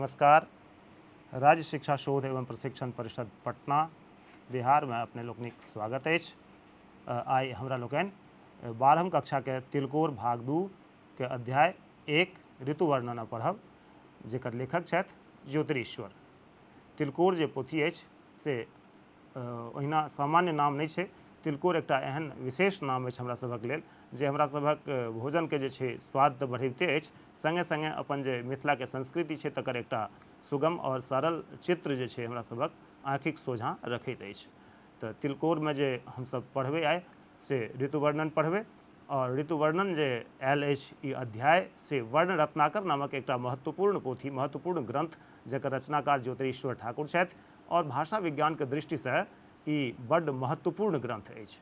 नमस्कार। राज्य शिक्षा शोध एवं प्रशिक्षण परिषद पटना बिहार में अपने लोकनिक स्वागत है। आई हमरा लोकन 12वीं कक्षा के तिलकोर भाग 2 के अध्याय 1 ऋतु वर्णन पढ़ब, जेकर लेखक छथि ज्योतिरीश्वर। तिलकोर जे पोथी अछि से ओहिना सामान्य नाम नहीं छै। तिलकोर एकटा एहन विशेष नाम अछि हमरा सभक लेल जे हमरा सभक भोजन के जे छै स्वाद तऽ बढ़िते अछि, संगे संगे अपन जे मिथिला के संस्कृति छै तकर एकटा सुगम और सरल चित्र जे छै हमरा सभक आँखिक सोझा रखैत अछि। तऽ तिलकोर में जे हमसब पढ़बै आइ से ऋतु वर्णन पढ़बै, और ऋतु वर्णन जे आयल अछि ई अध्याय से वर्ण रत्नाकर नामक एकटा महत्वपूर्ण पोथी, महत्वपूर्ण ग्रंथ जकर रचनाकार ज्योतिरीश्वर ठाकुर छथि, और भाषा विज्ञान के दृष्टि से ई बड्ड महत्वपूर्ण ग्रंथ अछि।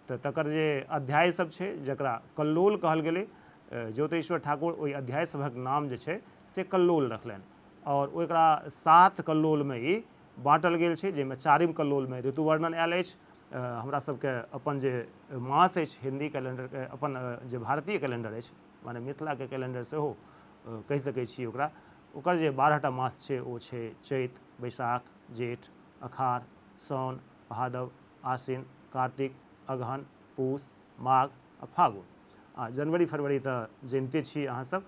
तऽ तकर जे अध्याय सब छै जकरा कल्लोल कहल गेलै, ज्योतिरीश्वर ठाकुर ओहि अध्याय सभक नाम जे छै से कल्लोल रखलनि, और ओकरा 7 कल्लोल में ई बाँटल गेल छै, जाहिमे 4वीं कल्लोल में ऋतु वर्णन आयल अछि। हमरा सबके अपन जे मास अछि हिंदी कैलेंडर के, अपन जे भारतीय कैलेंडर अछि माने मिथिला के कैलेंडर सेहो कहि सकै छी ओकरा, ओकर जे 12टा मास छै ओ छै चैत, बैसाख, जेठ, अखाढ़, साउन, भादव, आश्विन, कार्तिक, अगहन, पूस, माघ आ फागुन। आ जनवरी फरवरी तऽ जनिते छी अहाँ सब,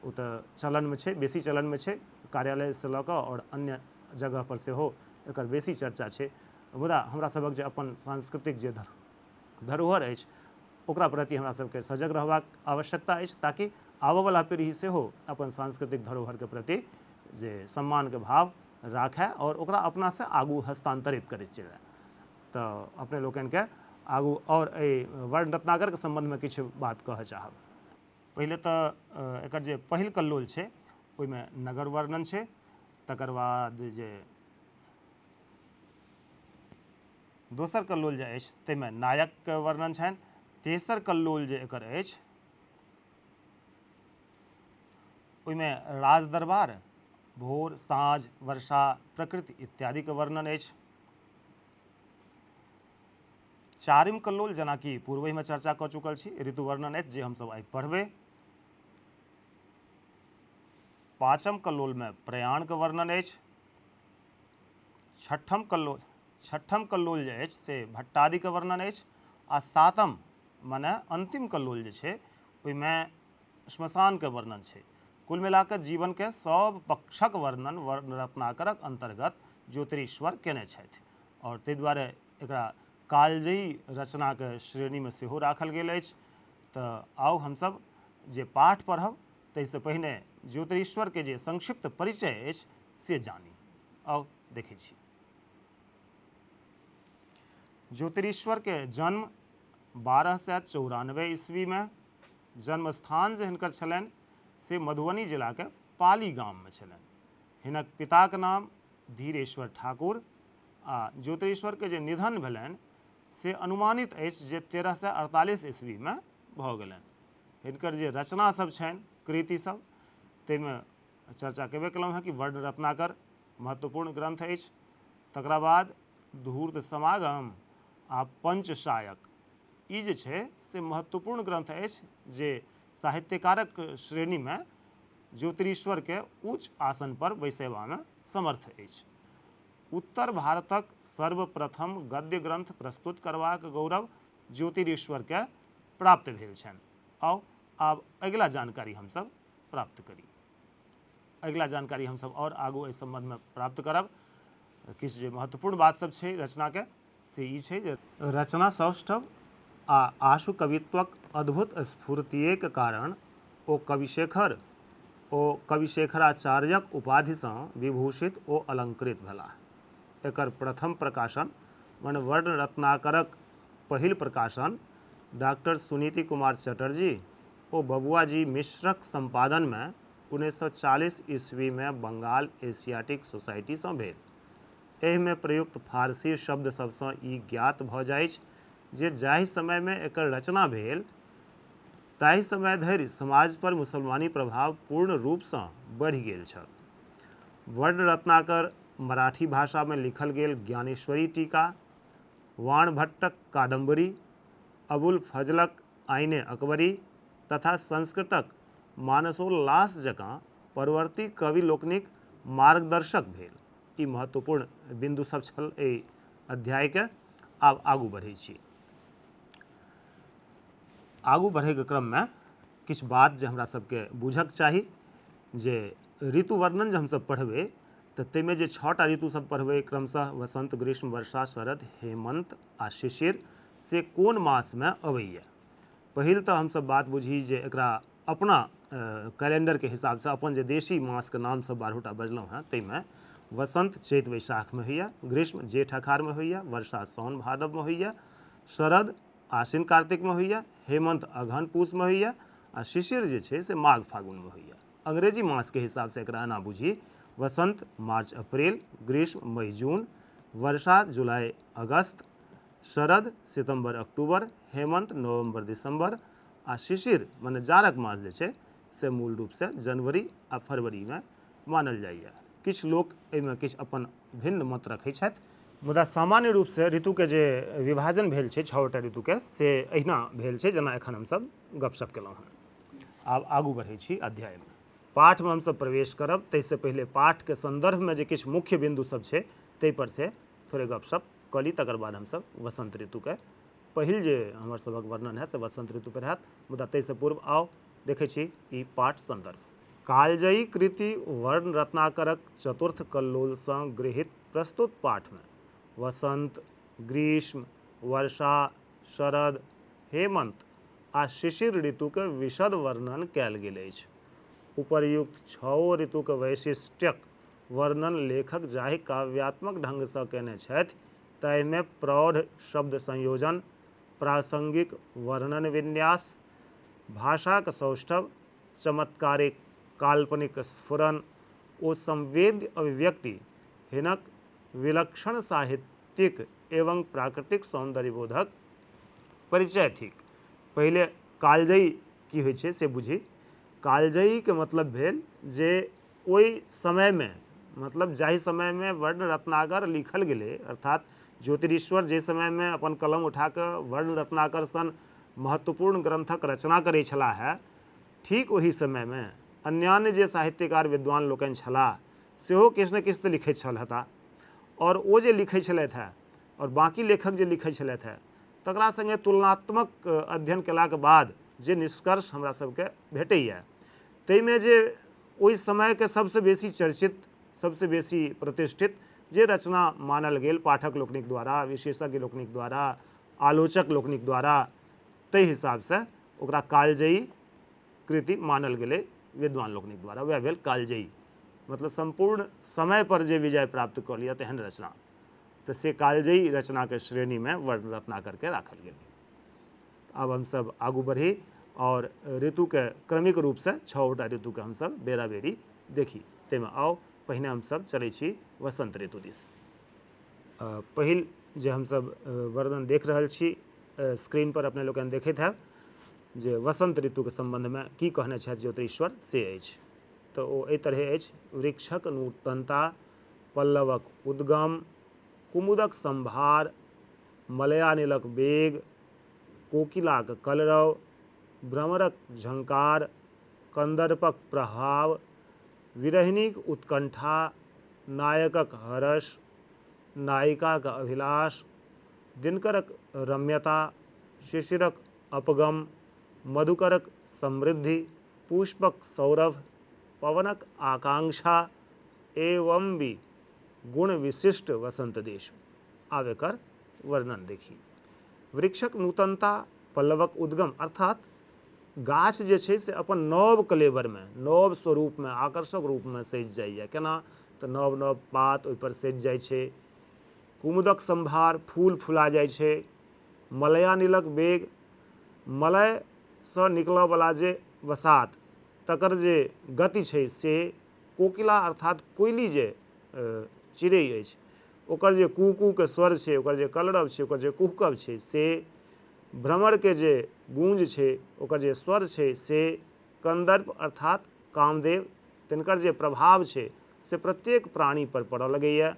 ओ तऽ चलन में छै, बेसी चलन में छै, कार्यालय से लऽ कऽ और अन्य जगह पर सेहो एकर बेसी चर्चा छै। मुदा हमरा सभक जे अपन सांस्कृतिक जे धरोहर अछि ओकरा प्रति हमरा सबके सजग रहबाक आवश्यकता अछि, ताकि आबयवला पीढ़ी सेहो अपन सांस्कृतिक धरोहर के प्रति जे सम्मान के भाव राखै और ओकरा अपना से आगू हस्तांतरित करैत चलय। तऽ अपने लोकन के आगू और वर्ण रत्नाकर के संबंध में किछु बात कहऽ चाहब। पहले तऽ एकर जे पहिल कल्लोल छै ओहिमे नगर वर्णन छै, तकर बाद जे दोसर कल्लोल जे अछि ताहिमे नायक के वर्णन छनि, तेसर कल्लोल जे एकर अछि ओहिमे राज दरबार, भोर, साँझ, वर्षा, प्रकृति इत्यादि के वर्णन अछि। 4वीं कल्लोल जेना कि पूर्व में चर्चा कऽ चुकल छी, ऋतु वर्णन अछि जे हमसब आइ पढ़बै। 5म कल्लोल में प्रयाण के वर्णन अछि। 6ठम कल्लोल जे अछि से भट्टादि के वर्णन अछि, आ 7म माने अंतिम कल्लोल जे छै ओहिमे श्मशान के वर्णन छै। कुल मिलाकर जीवन के सब पक्षक वर्णन वर्ण रत्नाकरक अंतर्गत ज्योतिरीश्वर केने छथि, और ताहि दुआरे एकरा कालजयी रचना के श्रेणी में सेहो राखल गेल अछि। तऽ आउ हमसब जे पाठ पढ़ब ताहिसँ पहिने ज्योतिरीश्वर के जे संक्षिप्त परिचय अछि से जानी। आउ देखै छी। ज्योतिरीश्वर के जन्म 1294 ईस्वी में, जन्म स्थान जे हिनकर छलनि से मधुबनी जिला के पाली गाम में छलनि। हिनक पिता के नाम धीरेश्वर ठाकुर, आ ज्योतिरीश्वर के जे निधन भेलनि से अनुमानित अछि जे 1348 ईस्वी में भऽ गेलनि। हिनकर जे रचना सब छनि, कृति सब, ताहिमे चर्चा केबे केलहुँ हैं कि वर्ण रत्नाकर महत्वपूर्ण ग्रंथ अछि, तकरा बाद धूर्त समागम आ पंचशायक ई जे छै से महत्वपूर्ण ग्रंथ अछि जे साहित्यकारक श्रेणी में ज्योतिरीश्वर के उच्च आसन पर बैसेबा में समर्थ अछि। उत्तर भारतक सर्वप्रथम गद्य ग्रंथ प्रस्तुत करबाक गौरव ज्योतिरीश्वर के प्राप्त भेल छनि। आओ आब अगिला जानकारी हमसब प्राप्त करी। अगिला जानकारी हमसब और आगू एहि संबंध में प्राप्त करब। किछु जे महत्वपूर्ण बात सब छै रचना के से ई छै जे रचना सौष्ठव आ आशु कवित्वक अद्भुत स्फूर्तियेक कारण ओ कविशेखराचार्यक उपाधि सँ विभूषित ओ अलंकृत भेलाह। एकर प्रथम प्रकाशन मने वर्ण रत्नाकरक पहिल प्रकाशन डॉक्टर सुनीति कुमार चटर्जी ओ बबुआजी मिश्रक संपादन में 1940 ईस्वी में बंगाल एशियाटिक सोसाइटी सँ भेल। एहि में प्रयुक्त फारसी शब्द सबसँ ई ज्ञात भऽ जाइ जे जाहि समय में एकर रचना भेल ताहि समय धरि समाज पर मुसलमानी प्रभाव पूर्ण रूप सँ बढ़ि गेल छल। वर्ण रत्नाकर मराठी भाषा में लिखल गेल ज्ञानेश्वरी टीका, वाण भट्टक कादम्बरी, अबुल फजलक आइने अकबरी तथा संस्कृतक मानसोल्लास जकाँ परवर्ती कवि लोकनिक मार्गदर्शक भेल। ई महत्वपूर्ण बिंदु सब छल एहि अध्याय के। आब आगू बढ़ै छी। आगू बढ़ै के क्रम में किछु बात जे हमरा सबके बुझक चाही, जे ऋतु वर्णन जे हमसब पढ़बै तऽ ताहिमे जे 6टा ऋतु सब पढ़बै, क्रमशः वसंत, ग्रीष्म, वर्षा, शरद, हेमंत आ शिशिर, से कोन मास में अबैया। पहिल तऽ हमसब बात बुझी जे एकरा अपना कैलेंडर के हिसाब से अपन जे देशी मास के नाम सब 12टा बजलहुँ हैं, ताहिमे वसंत चैत वैशाख में होइया, ग्रीष्म जेठ अखाढ़ में होइया, वर्षा साउन भादव में होइया, शरद आश्विन कार्तिक में होइया, हेमंत अगहन पूस में होइया, आ शिशिर जे छै से माघ फागुन में होइया। अंग्रेजी मास के हिसाब से एकरा एना बुझी, वसंत मार्च अप्रैल, ग्रीष्म मई जून, वर्षा जुलाई अगस्त, शरद सितंबर अक्टूबर, हेमंत नवंबर दिसंबर, आ शिशिर माने जाड़क मास जे छै से मूल रूप से जनवरी आ फरवरी में मानल जाइए। किछु लोक एहिमे किछु अपन भिन्न मत रखै छथि, मुदा सामान्य रूप से ऋतु के जे विभाजन भेल छै 6टा ऋतु के, से अहिना भेल छै जेना एखन हमसब गपशप केलहुँ हैं। आब आगू बढ़ै छी अध्याय में। पाठ में हमसब प्रवेश करब, ताहिसँ पहिले पाठ के संदर्भ में जे किछु मुख्य बिंदु सब छै ताहि पर से थोड़े गपशप कऽ ली, तकर बाद हमसब वसंत ऋतु के पहिल जे हमर सभक वर्णन है से वसंत ऋतु पर हैत। मुदा ताहिसँ पूर्व आउ देखै छी ई पाठ संदर्भ। कालजयी कृति वर्ण रत्नाकरक चतुर्थ कल्लोल सँ गृहीत प्रस्तुत पाठ में वसंत, ग्रीष्म, वर्षा, शरद, हेमंत आ शिशिर ऋतु के विशद वर्णन कयल गेल अछि। उपर्युक्त 6 ऋतु के वैशिष्ट्यक वर्णन लेखक जाहि काव्यात्मक ढंग सँ केने छथि, ताहिमे प्रौढ़ शब्द संयोजन, प्रासंगिक वर्णन विन्यास, भाषाक सौष्ठव, चमत्कारिक काल्पनिक स्फुरन ओ संवेद्य अभिव्यक्ति हिनक विलक्षण साहित्यिक एवं प्राकृतिक सौंदर्यबोधक परिचय थिक। पहिले कालजयी की होइ छै से बुझी। कालजयी के मतलब भेल जे ओहि समय में, मतलब जाहि समय में वर्ण रत्नाकर लिखल गेलै, अर्थात ज्योतिरीश्वर जे समय में अपन कलम उठा कऽ वर्ण रत्नाकर सन महत्वपूर्ण ग्रंथक रचना करै छलाह है, ठीक ओहि समय में अन्यान्य जे साहित्यकार विद्वान लोकनि छलाह सेहो किछु ने किछु तऽ लिखैत छल हेताह। और ओ जे लिखै छलथि है और बाकी लेखक जे लिखै छलथि है, तकरा संगे तुलनात्मक अध्ययन केलाक बाद जे निष्कर्ष हमरा सबके भेटैया, ताहिमे जे ओहि समय के सबसे बेसी चर्चित, सबसे बेसी प्रतिष्ठित जे रचना मानल गेल पाठक लोकनिक द्वारा, विशेषज्ञ लोकनिक द्वारा, आलोचक लोकनिक द्वारा, ताहि हिसाब से ओकरा कालजयी कृति मानल गेलै विद्वान लोकनिक द्वारा। वह भेल कालजयी, मतलब संपूर्ण समय पर जे विजय प्राप्त कऽ लिअ तेहन रचना, तऽ से कालजयी रचना के श्रेणी में वर्ण रत्नाकर के राखल गेल। अब हमसब आगू बढ़ी और ऋतु के क्रमिक रूप से 6टा ऋतु के हमसब बेरा बेरी देखी। ताहिमे आउ पहिने हमसब चलै छी वसंत ऋतु दिस। पहिल जे हमसब वर्णन देख रहल छी स्क्रीन पर अपने लोकनि देखैत हैब, जे वसंत ऋतु के संबंध में की कहने छथि ज्योतिरीश्वर से अछि। तऽ ओ एहि तरहे अछि। वृक्षक नूतनता, पल्लवक उद्गम, कुमुदक संभार, मलयानिलक वेग, कोकिलाक कलरव, भ्रमरक झंकार, कंदर्पक प्रभाव, विरहिणीक उत्कंठा, नायकक हर्ष, नायिकाक अभिलाष, दिनकरक रम्यता, शिशिरक अपगम, मधुकरक समृद्धि, पुष्पक सौरभ, पवनक आकांक्षा एवं भी गुण विशिष्ट वसंत देश। आब एकर वर्णन देखी। वृक्षक नूतनता, पल्लवक उद्गम, अर्थात गाछ जे छै से अपन नव कलेबर में, नव स्वरूप में, आकर्षक रूप में सजि जाइए। केना तऽ नव नव पात ओहि पर सजि जाइ छै। कुमुदक संभार, फूल फुला जाइ छै। मलयानिलक वेग, मलय सँ निकलऽ वाला जे बसात, तकर जे गति छै से। कोकिला अर्थात कोयली जे चिड़ै अछि, ओकर जे कू कू के स्वर छै, ओकर जे कलरव छै, ओकर जे कुहकब छै से। भ्रमर के जे गूंज छै, ओकर जे स्वर छै से। कंदर्प अर्थात कामदेव, तिनकर जे प्रभाव छै से प्रत्येक प्राणी पर पड़ऽ लगैए।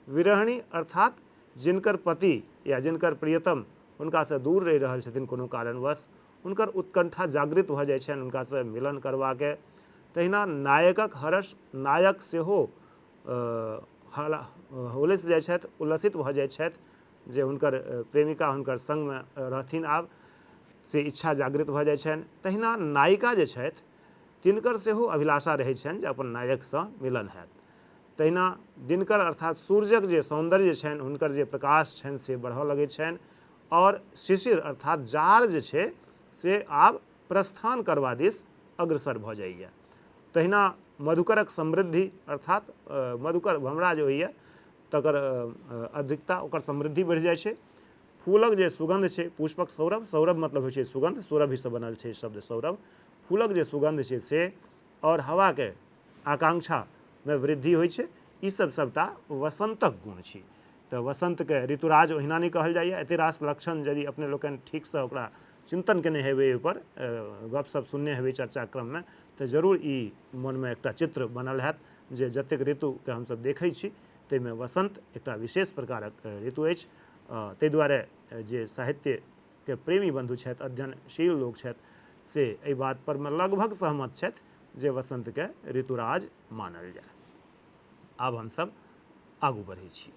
विरहिणी अर्थात जिनकर पति या जिनकर प्रियतम हुनका से दूर रहि रहल छथिन कोनो कारणवश, हुनकर उत्कंठा जागृत भऽ जाइ छनि हुनका से मिलन करबाके। तहिना नायकक हर्ष, नायक सेहो हुलसि जाइ छथि, उल्लसित भऽ जाइ छथि जे हुनकर प्रेमिका हुनकर संगमे रहथिन आब, से इच्छा जागृत भऽ जाइ छनि। तहिना नायिका जे छथि तिनकर सेहो अभिलाषा रहै छनि जे अपन नायकसँ मिलन हैत। तहिना दिनकर अर्थात सूर्यक जे सौन्दर्य छनि, हुनकर जे प्रकाश छनि से बढ़ऽ लगै छनि, और शिशिर अर्थात जार जे छै से आब प्रस्थान करबा दिस अग्रसर भऽ जाइए। तहिना मधुकरक समृद्धि अर्थात मधुकर भमरा जे होइए तकर अधिकता, ओकर समृद्धि बढ़ि जाइ छै। फूलक जे सुगंध छै, पुष्पक सौरभ, सौरभ मतलब होइ छै सुगंध, सौरभिसँ बनल छै शब्द सौरभ। फूलक जे सुगंध छै से और हवाके आकांक्षामे वृद्धि होइ छै, ई सब सबटा वसंतक गुण छै। तऽ वसंतके ऋतुराज ओहिना नहि कहल जाइए। एतेक रास लक्षण यदि अपने लोकनि ठीकसँ ओकरा चिंतन केने हेबै, ओहिपर गपशप सुनने हेबै चर्चा क्रममे, तऽ जरूर ई मनमे एकटा चित्र बनल हैत जे जतेक ऋतुके हमसब देखै छी ताहिमे वसंत एकटा विशेष प्रकारक ऋतु अछि। ताहि दुआरे जे साहित्यके प्रेमी बंधु छथि, अध्ययनशील लोक छथि, से एहि बातपर मे लगभग सहमत छथि जे वसंतके ऋतुराज मानल जाय। आब हमसब आगू बढ़ै छी।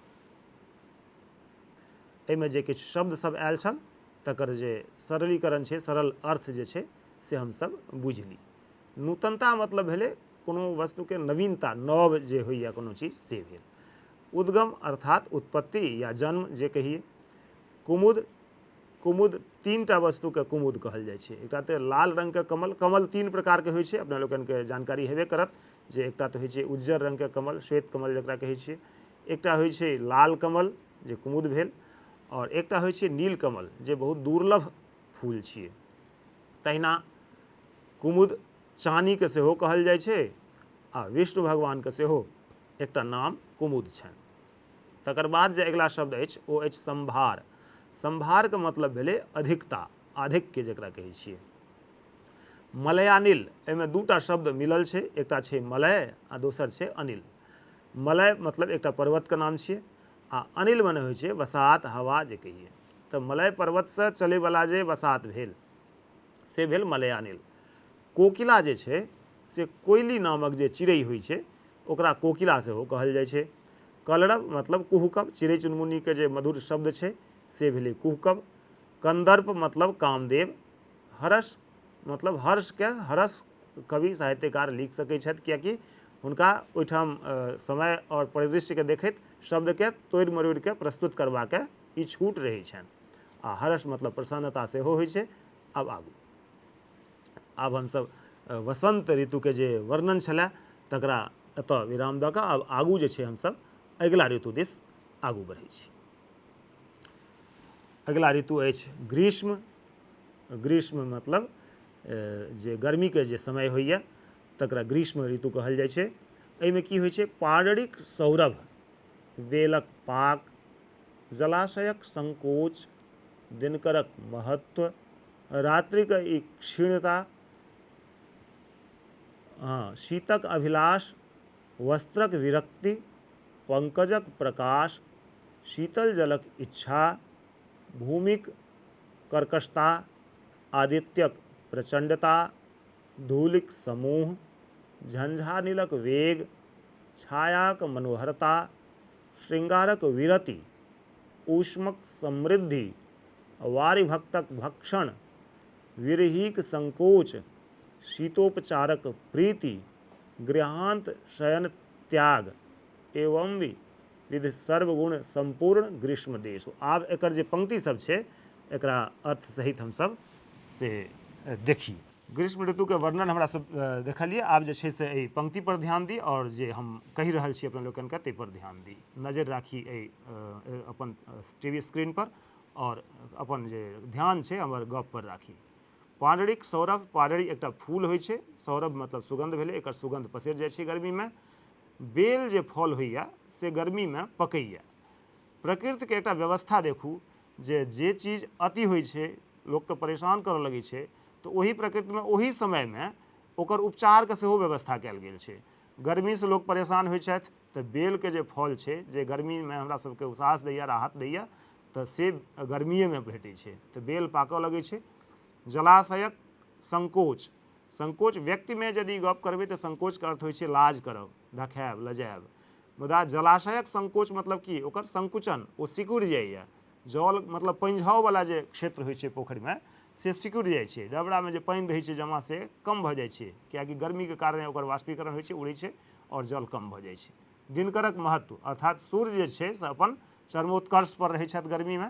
एहिमे जे किछु शब्द सब आयल छल तकर जे सरलीकरण छै, सरल अर्थ जे छै से हमसब बुझि ली। नूतनता मतलब भेलै कोनो वस्तुके नवीनता, नव जे होइए कोनो चीज से भेल। उद्गम अर्थात उत्पत्ति या जन्म जे कहिए। कुमुद, कुमुद तीन टा वस्तुके कुमुद कहल जाइ छै। एकटा तऽ लाल रंगके कमल, कमल तीन प्रकारके होइ छै, अपना लोकनिके जानकारी हेबे करत जे एकटा तऽ होइ छै उज्जर रंगके कमल, श्वेत कमल जकरा कहै छियै, एकटा होइ छै लाल कमल जे कुमुद भेल, और एकटा होइ छै नील कमल जे बहुत दुर्लभ फूल छियै। तहिना कुमुद चानीके सेहो कहल जाइ छै, आ विष्णु भगवानके सेहो एकटा नाम कुमुद छनि। तकर बाद जे अगिला शब्द अछि ओ अछि संभार। संभारके मतलब भेलै अधिकता, आधिक्य जकरा कहै छियै। मलयानिल, एहिमे दूटा शब्द मिलल छै, एकटा छै मलय आ दोसर छै अनिल। मलय मतलब एकटा पर्वतके नाम छियै, आ अनिल मने होइ छै बसात, हवा जे कहिए। तऽ मलय पर्वतसँ चलैवला जे बसात भेल से भेल मलयानिल। कोकिला जे छै से कोयली नामक जे चिड़ै होइ छै ओकरा कोकिला सेहो कहल जाइ छै। कलरव मतलब कुहकब, चिड़ै चुनमुनीके जे मधुर शब्द छै से भेलै कुहकब। कंदर्प मतलब कामदेव। हरस मतलब हर्षके हरस कवि साहित्यकार लिख सकै छथि, किएकि हुनका ओहिठाम समय और परिदृश्यके देखैत शब्दके तोड़ि मरोड़िके प्रस्तुत करबाके ई छूट रहै छनि। आ हर्ष मतलब प्रसन्नता सेहो होइ छै। आब हमसब वसंत ऋतुके जे वर्णन छलए तकरा एतऽ विराम दऽ कऽ आब आगू जे छै हमसब अगिला ऋतु दिस आगू बढ़ै छी। अगिला ऋतु अछि ग्रीष्म। ग्रीष्म मतलब जे गर्मीके जे समय होइए तकरा ग्रीष्म ऋतु कहल जाइ छै। एहिमे की होइ छै, पारड़िक सौरभ, बेलक पाक, जलाशयक संकोच, दिनकरक महत्व, रात्रिक ई क्षीणता, शीतक अभिलाष, वस्त्रक विरक्ति, पंकजक प्रकाश, शीतल जलक इच्छा, भूमिक कर्कशता, आदित्यक प्रचंडता, धूलिक समूह, झंझानीलक वेग, छायाक मनोहरता, श्रृंगारक विरति, ऊष्मक समृद्धि, वारिभक्तक भक्षण, विरहीक संकोच, शीतोपचारक प्रीति, गृहांत शयन त्याग, एवं विधि सर्वगुण संपूर्ण ग्रीष्म देश। आब एकर जे पंक्ति सब छै एकरा अर्थ सहित हमसब से देखी। ग्रीष्म ऋतुके वर्णन हमरा सब देखलिए। आब जे छै से एहि पंक्ति पर ध्यान दी और जे हम कहि रहल छी अपन लोकनिके ताहि पर ध्यान दी, नजर राखी एहि अपन टीवी स्क्रीन पर, और अपन जे ध्यान छै हमर गप पर राखी। पारड़िक सौरभ, पारड़ी एकटा फूल होइ छै, सौरभ मतलब सुगंध भेलै, एकर सुगंध पसरि जाइ छै गर्मीमे। बेल जे फल होइए से गर्मीमे पकैए। प्रकृतिके एकटा व्यवस्था देखू जे चीज अति होइ छै, लोकके परेशान करऽ लगै छै, तऽ ओही प्रकृतिमे ओही समयमे ओकर उपचारके सेहो व्यवस्था कयल गेल छै। गर्मीसँ लोक परेशान होइ छथि तऽ बेलके जे फल छै जे गर्मीमे हमरा सबके उसास दैए, राहत दैए, तऽ से गर्मिएमे भेटै छै, तऽ बेल पाकऽ लगै छै। जलाशयक संकोच, संकोच व्यक्तिमे यदि गप करबै तऽ संकोचके अर्थ होइ छै लाज करब, धखाएब, लजाएब। मुदा जलाशयक संकोच मतलब कि ओकर संकुचन, ओ सिकुड़ि जाइए। जल मतलब पानि झाववला जे क्षेत्र होइ छै पोखरिमे से सिकुड़ि जाइ छै, डबरामे जे पानि रहै छै जमा से कम भऽ जाइ छै, किएकि गर्मीके कारणे ओकर वाष्पीकरण होइ छै, उड़ै छै और जल कम भऽ जाइ छै। दिनकरक महत्व अर्थात सूर्य जे छै से अपन चरमोत्कर्ष पर रहै छथि गर्मीमे।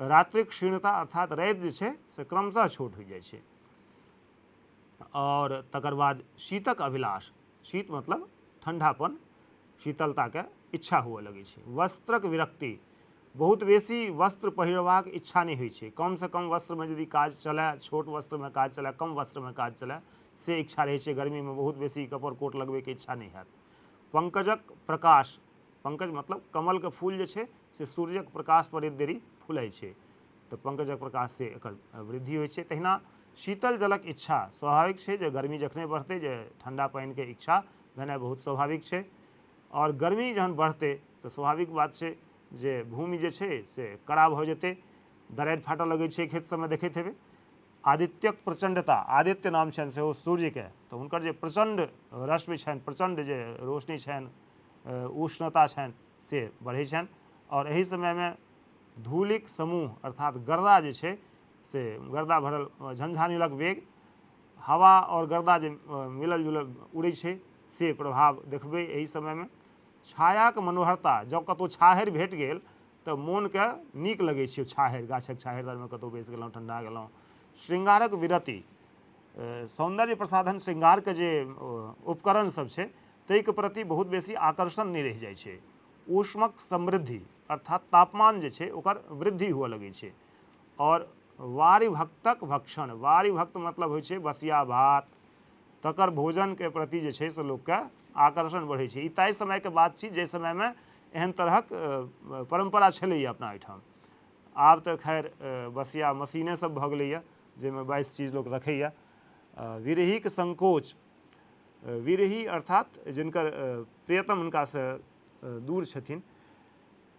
रात्रिक क्षीणता अर्थात राति जे छै से क्रमशः छोट हो जाइ छै। और तकर बाद शीतक अभिलाष, शीत मतलब ठंडापन, शीतलताके इच्छा हुअ लगै छै। वस्त्रक विरक्ति, बहुत बेसी वस्त्र पहिरबाक इच्छा नहीं होइ छै, कम से कम वस्त्र में यदि काज चले, छोट वस्त्र में काज चले, कम वस्त्र में काज चले से इच्छा रहै छै। गर्मी में बहुत बेसी कपड़ कोट लगबैके इच्छा नहीं हैत। पंकजक प्रकाश, पंकज मतलब कमल के फूल जे छै से सूर्यक प्रकाश पर एक देरी फूलै छै, तो पंकजक प्रकाश से एकर वृद्धि होइ छै। तहिना शीतल जलक इच्छा, स्वाभाविक छै जे गर्मी जखने बढ़तै जे ठंडा पानि के इच्छा भेनाइ बहुत स्वाभाविक छै। और गर्मी जहन बढ़तै तो स्वाभाविक बात छै जे भूमि जे छै से कड़ा भऽ जेतै, दरारि फाटऽ लगै छै खेत सबमे देखैत हेबै। आदित्यक प्रचंडता, आदित्य नाम छनि सेहो सूर्यके, तऽ हुनकर जे प्रचंड रश्मि छनि, प्रचंड जे रोशनी छनि, उष्णता छनि से बढ़ै छनि। और एहि समयमे धूलिक समूह अर्थात गर्दा जे छै से गर्दा भरल झंझानीलक वेग, हवा और गर्दा जे मिलल जुलल उड़ै छै से प्रभाव देखबै एहि समयमे। छायाक मनोहरता, जँ कतहु छाहरि भेट गेल तऽ मोनके नीक लगै छै, छाहरि, गाछक छाहरि तरमे कतहु बैसि गेलहुँ, ठंडा गेलहुँ। श्रृंगारक विरति, सौंदर्य प्रसाधन श्रृंगारके जे उपकरण सब छै ताहिके प्रति बहुत बेसी आकर्षण नहीं रहि जाइ छै। ऊष्मक समृद्धि अर्थात तापमान जे छै ओकर वृद्धि हुअ लगै छै। और वारिभक्तक भक्षण, वारिभक्त मतलब होइ छै बसिया भात, तकर भोजनके प्रति जे छै से लोकके आकर्षण बढ़ै छै। ई ताहि समयके बात छी जाहि समयमे एहन तरहक परम्परा छलैए अपना एहिठाम। आब तऽ खैर बसिया मशीने सब भऽ गेलैए जाहिमे 22 चीज लोक रखैए। विरहीक संकोच, विरही अर्थात जिनकर प्रियतम हुनकासँ दूर छथिन,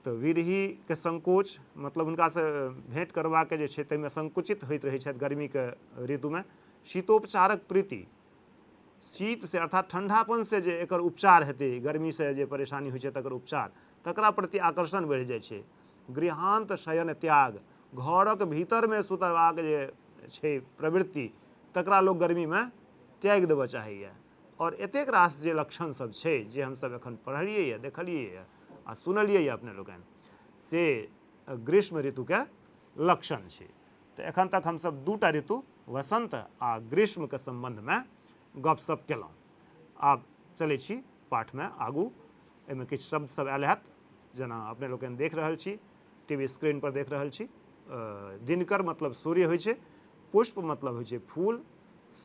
तऽ विरहीके संकोच मतलब हुनकासँ भेँट करबाके जे छै ताहिमे संकुचित होइत रहै छथि गर्मीके ऋतुमे। शीतोपचारक प्रीति, शीत से अर्थात ठंडापन से जे एकर उपचार हेतै, गर्मी से जे परेशानी होइ छै तकर उपचार, तकरा प्रति आकर्षण बढ़ि जाइ छै। गृहांत शयन त्याग, घरक भीतरमे सुतबाक जे छै प्रवृत्ति तकरा लोक गर्मीमे त्याग देबऽ चाहैए। और एतेक रास जे लक्षण सब छै जे हमसब एखन पढ़लिए, देखलिए आ सुनलिए अपने लोकनि, से ग्रीष्म ऋतुके लक्षण छै। तऽ एखन तक हमसब दूटा ऋतु वसंत आ ग्रीष्मके सम्बन्धमे गपशप केलहुँ। आब चलै छी पाठमे आगू। एहिमे किछु शब्द सब आयल हैत, जेना अपने लोकनि देख रहल छी, टीवी स्क्रीन पर देख रहल छी। दिनकर मतलब सूर्य होइ छै, पुष्प मतलब होइ छै फूल,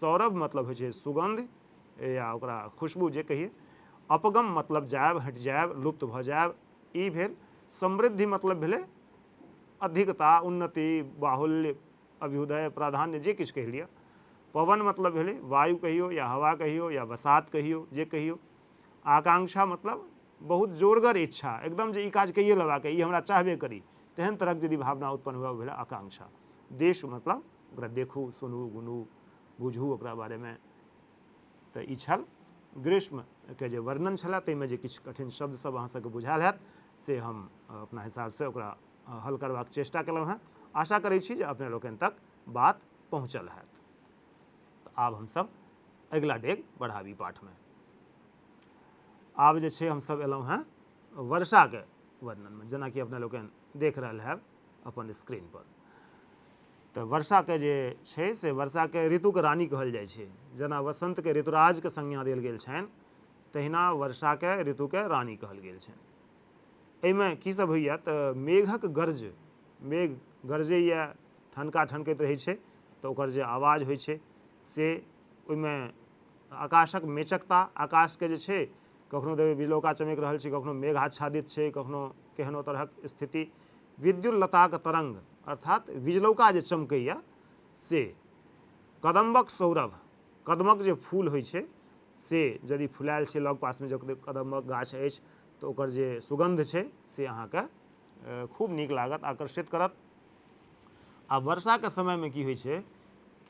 सौरभ मतलब होइ छै सुगंध या ओकरा खुशबू जे कहिए, अपगम मतलब जायब, हटि जायब, लुप्त भऽ जायब, ई भेल। समृद्धि मतलब भेलै अधिकता, उन्नति, बाहुल्य, अभ्युदय, प्राधान्य, जे किछु कहि लिअ। पवन मतलब भेलै वायु कहियो या हवा कहियो या बसात कहियो, जे कहियो। आकांक्षा मतलब बहुत जोरगर इच्छा, एकदम जे ई काज कहिए लेबाक, ई हमरा चाहबे करी, तेहन तरहक यदि भावना उत्पन्न हुए भेलै आकांक्षा। देश मतलब ओकरा देखू, सुनू, गुनू, बुझू ओकरा बारेमे। तऽ ई छल ग्रीष्मके जे वर्णन छलए, ताहिमे जे किछु कठिन शब्द सब अहाँ सबके बुझायल हैत से हम अपना हिसाबसँ ओकरा हल करबाक चेष्टा केलहुँ हेँ। आशा करै छी जे अपने लोकनि तक बात पहुँचल हैत। तऽ आब हमसब अगिला डेग बढ़ाबी पाठमे। आब जे छै हमसब एलहुँ हेँ वर्षाके वर्णनमे, जेनाकि अपने लोकनि देख रहल हैब अपन स्क्रीन पर। तऽ वर्षाके जे छै से वर्षाके ऋतुके रानी कहल जाइ छै। जेना वसंतके ऋतुराजके संज्ञा देल गेल छनि, तहिना वर्षाके ऋतुके रानी कहल गेल छनि। एहिमे की सब होइए तऽ मेघक गर्ज, मेघ गरजैए, ठनका ठनकैत रहै छै, तऽ ओकर जे आवाज होइ छै से, ओहिमे आकाशक मेचकता, आकाशके जे छै कखनो देबै बिजलौका चमकि रहल छै, कखनो मेघ आच्छादित छै, कखनो केहनो तरहक स्थिति। विद्युल्लताक तरंग अर्थात बिजलौका जे चमकैए से। कदम्बक सौरभ, कदमक जे फूल होइ छै से यदि फुलायल छै लग पासमे, जब कदम्बक गाछ अछि तऽ ओकर जे सुगंध छै से अहाँके खूब नीक लागत, आकर्षित करत। आ वर्षाके समयमे की होइ छै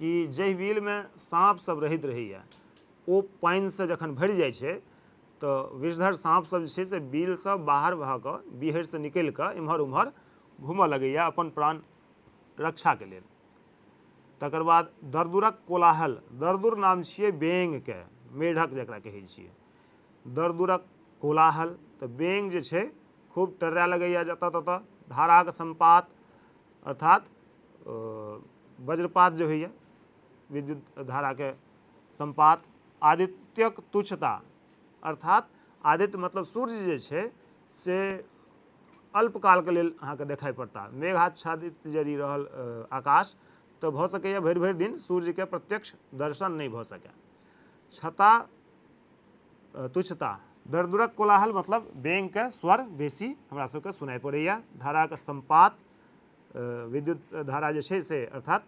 कि जाहि बिलमे साँप सब रहैत रहैए, ओ पानिसँ जखन भरि जाइ छै तो विषधर साँप सब जे छै से बिल से बाहर भऽ कऽ बिहड़ि से निकलि कऽ इम्हर उम्हर घूमऽ लगैए अपन प्राण रक्षा के लेल। तकर बाद दरदुरक कोलाहल, दरदुर नाम छियै बेंग के, मेढक जकरा कहै छियै। दरदुरक कोलाहल, तऽ बेंग जे छै खूब टर्राए लगैए जतऽ ततऽ। धाराक संपात अर्थात वज्रपात जे होइए विद्युत धाराके संपात। आदित्यक तुच्छता अर्थात आदित्य मतलब सूर्य जे छै से अल्पकालके लेल अहाँके देखाइ पड़ता। मेघाच्छादित यदि रहल आकाश तऽ भऽ सकैए भरि भरि दिन सूर्यके प्रत्यक्ष दर्शन नहि भऽ सकै। छता तुच्छता, दरदुरक कोलाहल मतलब बेंगके स्वर बेसी हमरा सबके सुनाइ पड़ैए। धाराके संपात, विद्युत धारा जे छै से अर्थात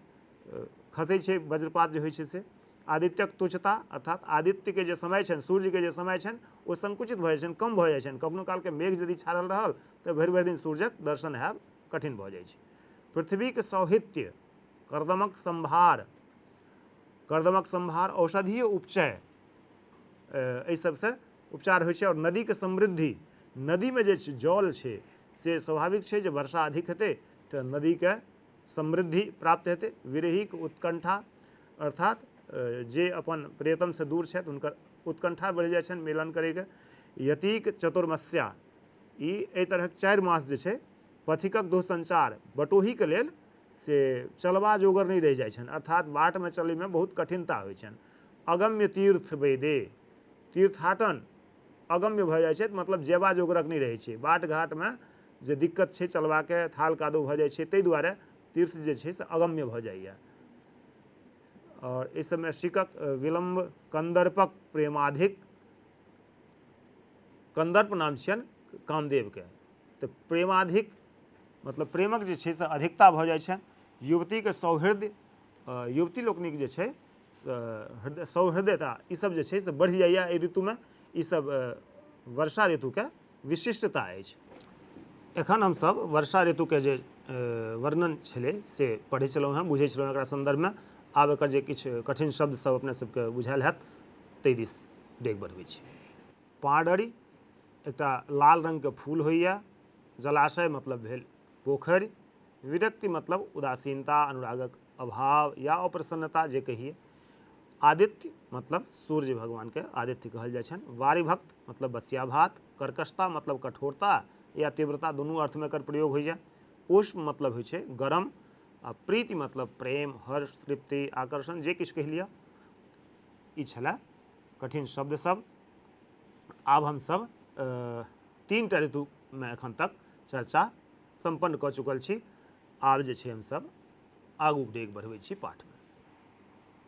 खसै छै, वज्रपात जे होइ छै से। आदित्यक तुच्छता अर्थात आदित्यके जे समय छनि, सूर्यके जे समय छनि ओ संकुचित भऽ जाइ छनि, कम भऽ जाइ छनि। कखनो कालके मेघ यदि छाड़ल रहल तऽ भरि भरि दिन सूर्यक दर्शन हैब कठिन भऽ जाइ छै। पृथ्वीके सौहित्य, कर्दमक सम्भार, कर्दमक सम्भार औषधीय उपचय, एहि सबसँ उपचार होइ छै। आओर नदीके समृद्धि, नदीमे जे जल छै से स्वाभाविक छै जे वर्षा अधिक हेतै तऽ नदीके समृद्धि प्राप्त हेतै। विरहीक उत्कंठा अर्थात जे अपन प्रियतमसँ दूर छथि हुनकर उत्कंठा बढ़ि जाइ छनि मिलन करैके। यतिक चतुर्मस्या, ई एहि तरहक 4 मास जे छै पथिकक दूरसंचार, बटोहीके लेल से चलबा जोगर नहि रहि जाइ छनि, अर्थात बाटमे चलैमे बहुत कठिनता होइ छनि। अगम्य तीर्थ वेदे, तीर्थाटन अगम्य भऽ जाइ छै मतलब जेबा जोगरक नहि रहै छै। बाट घाटमे जे दिक्कत छै चलबाके, थाल कादो भऽ जाइ छै, ताहि दुआरे तीर्थ जे छै से अगम्य भऽ जाइए। और इस समय शिकक विलम्ब, कंदर्पक प्रेमाधिक, कंदर्प नाम छियनि कामदेवके, तऽ प्रेमाधिक मतलब प्रेमक जे छै से अधिकता भऽ जाइ छनि। युवतीके सौहृदय, युवती लोकनिक जे छै सौहृदयता ईसब जे छै से बढ़ि जाइए एहि ऋतुमे। ईसब वर्षा ऋतुके विशिष्टता अछि। एखन हमसब वर्षा ऋतुके जे वर्णन छलै से पढ़ै छलहुँ हेँ, बुझै छलहुँ एकरा सन्दर्भमे। आब एकर जे किछु कठिन शब्द सब अपने सबके बुझायल हैत ताहि दिस डेग बढ़बै छी। पाडरी एकटा लाल रंगके फूल होइए। जलाशय मतलब भेल पोखरि। विरक्ति मतलब उदासीनता, अनुरागक अभाव या अप्रसन्नता जे कहिए। आदित्य मतलब सूर्य भगवानके आदित्य कहल जाइ छनि। वारिभक्त मतलब बसिया भात। कर्कशता मतलब कठोरता या तीव्रता, दुनू अर्थमे एकर प्रयोग होइए। उष्म मतलब होइ छै गरम। आ प्रीति मतलब प्रेम, हर्ष, तृप्ति, आकर्षण जे किछु कहि लिअ। ई छलै कठिन शब्द सब। आब हमसब 3टा ऋतुमे एखन तक चर्चा सम्पन्न कऽ चुकल छी। आब जे छै हमसब आगू डेग बढ़बै छी पाठमे।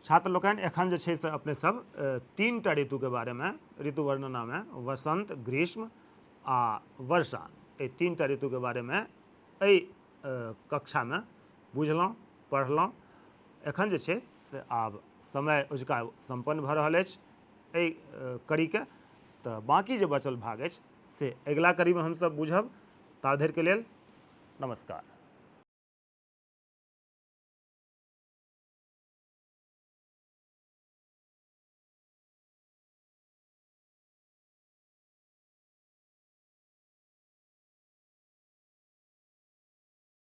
छात्र लोकनि एखन जे छै से अपने सब 3टा ऋतुके बारेमे, ऋतु वर्णनामे वसंत, ग्रीष्म आ वर्षा, एहि 3टा ऋतुके बारेमे एहि कक्षामे बुझलहुँ, पढ़लहुँ। एखन जे छै से आब समय ओजुका सम्पन्न भऽ रहल अछि एहि कड़ीके, तऽ बाँकी जे बचल भाग अछि से अगिला कड़ीमे हमसब बुझब। ता धरिके लेल नमस्कार।